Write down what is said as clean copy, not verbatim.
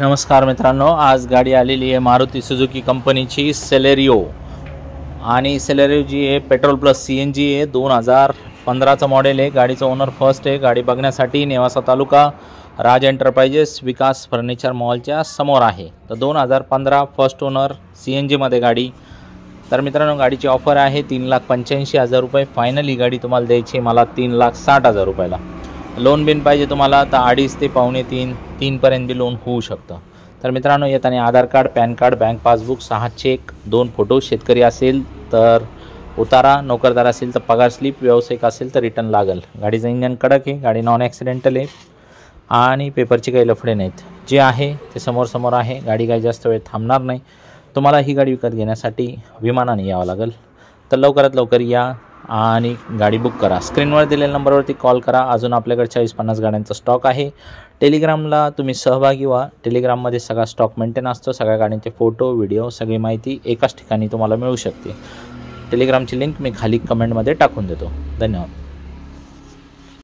नमस्कार मित्रांनो, आज गाडी आलेली आहे मारुती सुझुकी कंपनीची सेलेरियो। आणि सेलेरियो जी आहे पेट्रोल प्लस CNG आहे। 2015चा मॉडेल आहे। गाडीचं ओनर फर्स्ट आहे। गाडी बघण्यासाठी नेवासा तालुका राज एंटरप्राइजेस विकास फर्निचर मॉलच्या समोर आहे। तर 2015 फर्स्ट ओनर CNG मध्ये गाडी। तर मित्रांनो, गाडीची ऑफर आहे 3,85,000 रुपये। फायनली गाडी तुम्हाला द्यायची मला 3,60,000 रुपयाला। लोन बिन पाहिजे तुम्हाला तर 2.5 ते 2.25-3 पर्यंत लोन होऊ शकतं। तर मित्रांनो, येताना Aadhaar card, PAN card, bank passbook, 6 cheque, 2 photo, शेतकरी असेल तर उतारा, नोकरदार असेल तर पगार स्लिप, व्यावसायिक असेल तर रिटर्न लागेल। गाडीचं इंजन कडक आहे, गाडी नॉन ॲक्सिडेंटल आहे आणि पेपरची काही लफडे नाहीत। जे आहे ते समोर आहे। गाडी काही जास्त वेळ थांबणार नाही। तुम्हाला ही गाडी विकत घेण्यासाठी विमानाने यावं लागेल। तर लवकरात लवकर या आणि गाडी बुक करा। स्क्रीनवर दिलेल्या नंबरवरती कॉल करा। अजून आपल्याकडे 40-50 गाड्यांचा स्टॉक आहे। टेलिग्रामला तुम्ही सहभागी व्हा। टेलिग्राममध्ये सगळा स्टॉक मेंटेन असतो। सगळ्या गाड्यांचे फोटो, व्हिडिओ, सगळी माहिती एकाच ठिकाणी तुम्हाला मिळू शकते। टेलिग्रामची लिंक मी खाली कमेंटमध्ये टाकून देतो। धन्यवाद।